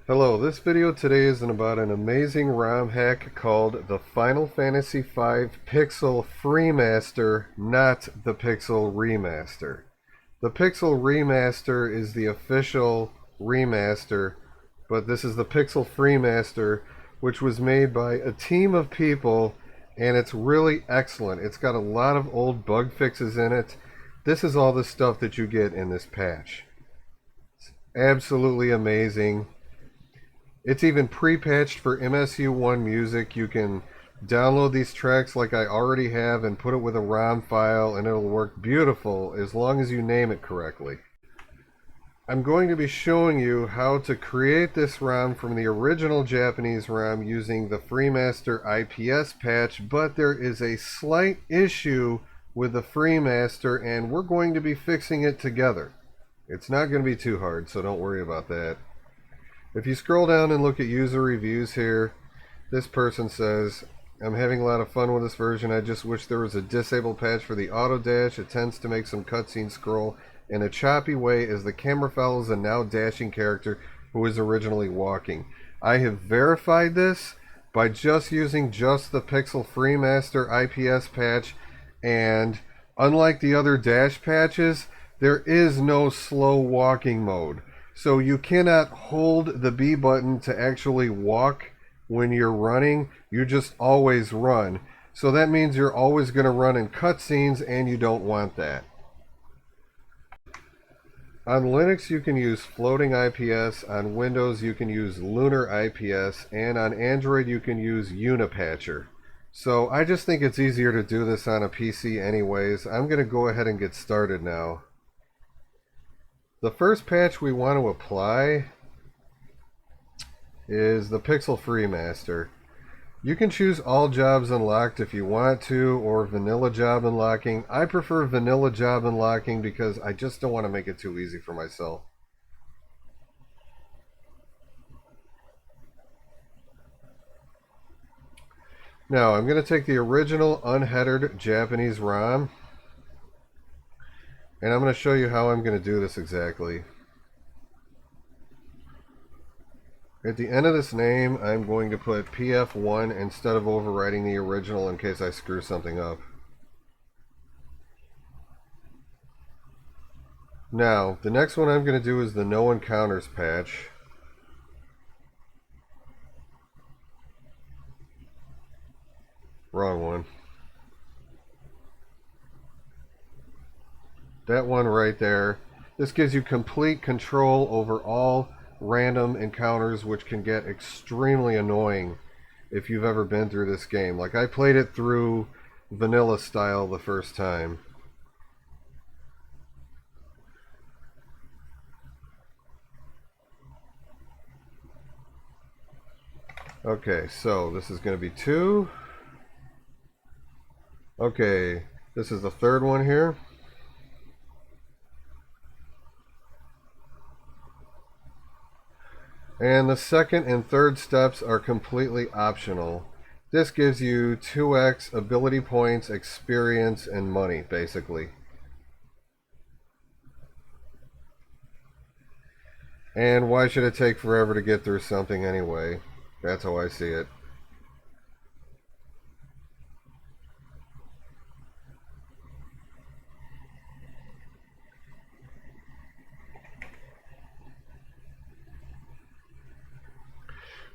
Hello, this video today is about an amazing ROM hack called the Final Fantasy V Pixel Freemaster, not the Pixel Remaster. The Pixel Remaster is the official remaster, but this is the Pixel Freemaster, which was made by a team of people, and it's really excellent. It's got a lot of old bug fixes in it. This is all the stuff that you get in this patch. It's absolutely amazing. It's even pre-patched for MSU1 music. You can download these tracks like I already have and put it with a ROM file and it'll work beautiful as long as you name it correctly. I'm going to be showing you how to create this ROM from the original Japanese ROM using the Freemaster IPS patch, but there is a slight issue with the Freemaster and we're going to be fixing it together. It's not going to be too hard, so don't worry about that. If you scroll down and look at user reviews here, this person says, I'm having a lot of fun with this version. I just wish there was a disable patch for the auto dash. It tends to make some cutscenes scroll in a choppy way as the camera follows a now dashing character who was originally walking. I have verified this by just using just the Pixel Freemaster IPS patch, and unlike the other dash patches, there is no slow walking mode. So you cannot hold the B button to actually walk when you're running. You just always run. So that means you're always going to run in cutscenes, and you don't want that. On Linux you can use floating IPS, on Windows you can use lunar IPS, and on Android you can use Unipatcher. So I just think it's easier to do this on a PC anyways. I'm going to go ahead and get started now. The first patch we want to apply is the Pixel Freemaster. You can choose all jobs unlocked if you want to, or vanilla job unlocking. I prefer vanilla job unlocking because I just don't want to make it too easy for myself. Now I'm going to take the original unheadered Japanese ROM, and I'm going to show you how I'm going to do this exactly. At the end of this name, I'm going to put PF1 instead of overwriting the original in case I screw something up. Now, the next one I'm going to do is the No Encounters patch. Wrong one. That one right there. This gives you complete control over all random encounters, which can get extremely annoying if you've ever been through this game. Like, I played it through vanilla style the first time. Okay, so this is going to be 2. Okay, this is the third one here. And the second and third steps are completely optional. This gives you 2x ability points, experience, and money, basically. And why should it take forever to get through something anyway? That's how I see it.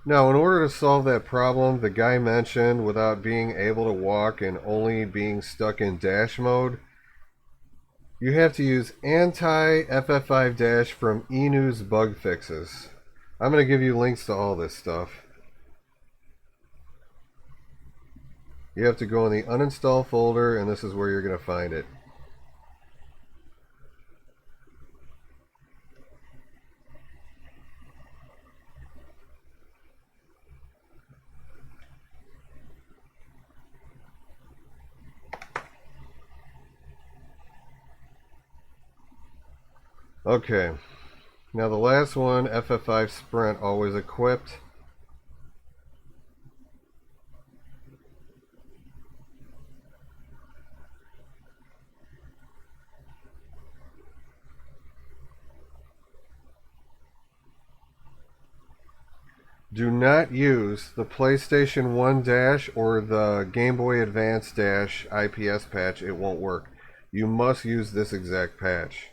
Now, in order to solve that problem the guy mentioned without being able to walk and only being stuck in dash mode, you have to use anti-FF5- from eNews Bug Fixes. I'm going to give you links to all this stuff. You have to go in the uninstall folder, and this is where you're going to find it. Okay, now the last one, FF5 Sprint, always equipped. do not use the PlayStation 1 dash or the Game Boy Advance dash IPS patch. It won't work. You must use this exact patch.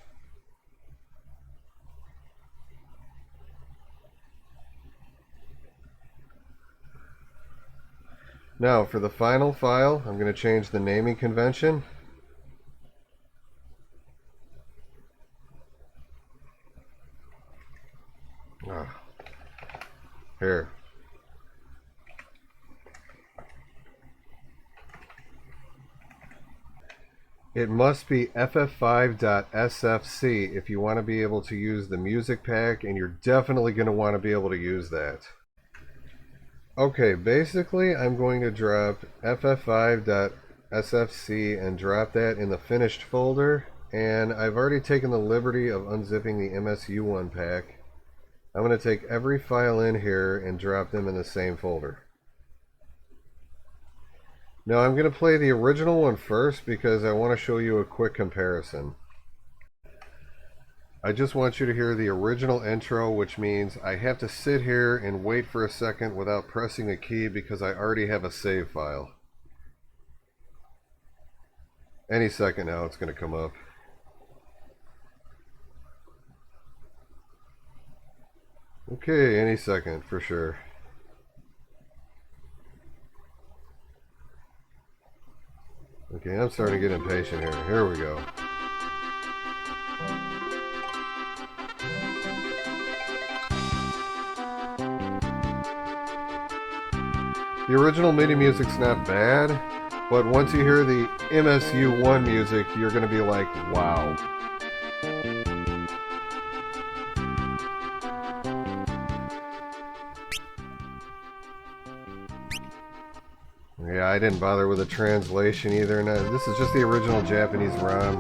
Now for the final file, I'm going to change the naming convention. Here. It must be ff5.sfc if you want to be able to use the music pack, and you're definitely going to want to be able to use that. Okay, basically I'm going to drop ff5.sfc and drop that in the finished folder, and I've already taken the liberty of unzipping the MSU1 pack. I'm going to take every file in here and drop them in the same folder. Now I'm going to play the original one first because I want to show you a quick comparison. I just want you to hear the original intro, which means I have to sit here and wait for a second without pressing a key because I already have a save file. Any second now it's going to come up. Okay, any second for sure. Okay, I'm starting to get impatient here. Here we go. The original MIDI music's not bad, but once you hear the MSU1 music, you're going to be like, wow. Yeah, I didn't bother with a translation either. No, this is just the original Japanese ROM.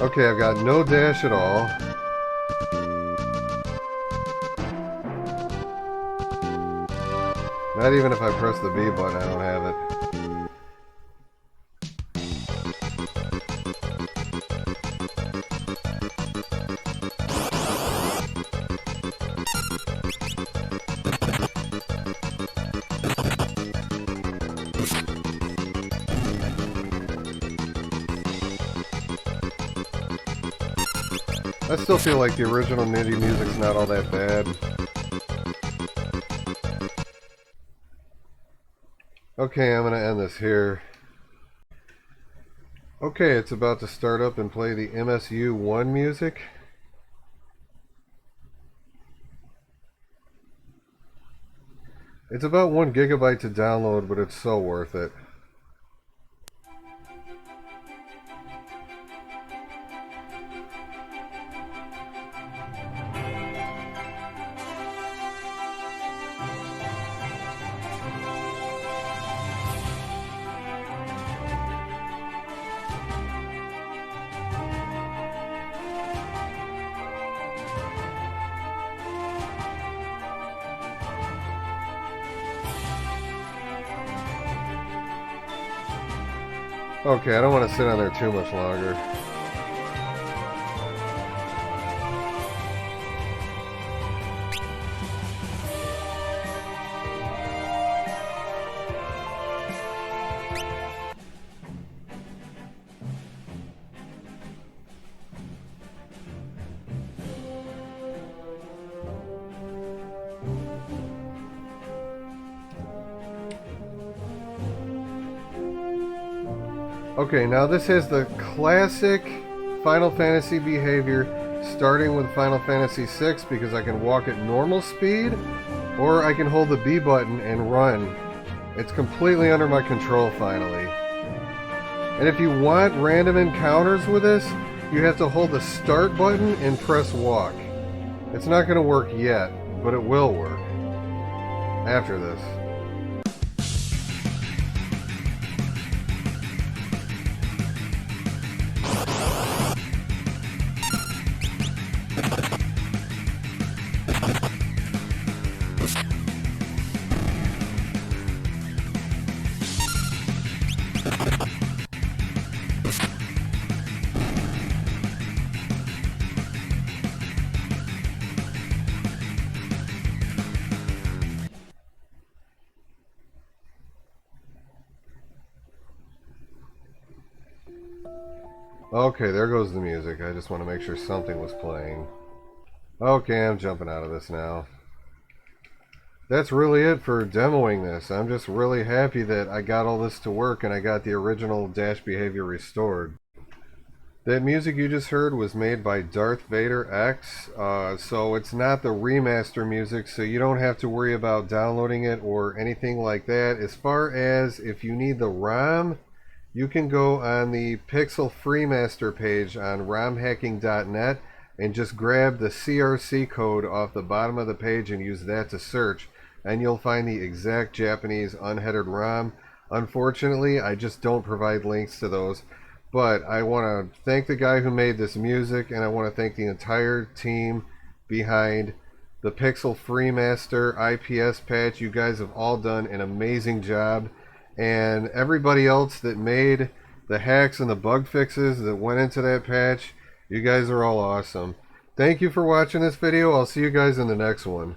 Okay, I've got no dash at all. Not even if I press the B button, I don't have it. I still feel like the original MIDI music's not all that bad. Okay, I'm going to end this here. Okay, it's about to start up and play the MSU1 music. It's about 1 gigabyte to download, but it's so worth it. Okay, I don't want to sit on there too much longer. Okay, now this has the classic Final Fantasy behavior, starting with Final Fantasy VI, because I can walk at normal speed, or I can hold the B button and run. It's completely under my control finally. And if you want random encounters with this, you have to hold the start button and press walk. It's not going to work yet, but it will work after this. Okay, there goes the music. I just want to make sure something was playing. Okay, I'm jumping out of this now. That's really it for demoing this. I'm just really happy that I got all this to work and I got the original dash behavior restored. That music you just heard was made by Darth Vader X, so it's not the remaster music, so you don't have to worry about downloading it or anything like that. As far as if you need the ROM, you can go on the Pixel Freemaster page on romhacking.net and just grab the CRC code off the bottom of the page and use that to search, and you'll find the exact Japanese unheaded ROM. Unfortunately, I just don't provide links to those. But I want to thank the guy who made this music, and I want to thank the entire team behind the Pixel Freemaster IPS patch. You guys have all done an amazing job. And everybody else that made the hacks and the bug fixes that went into that patch, you guys are all awesome. Thank you for watching this video. I'll see you guys in the next one.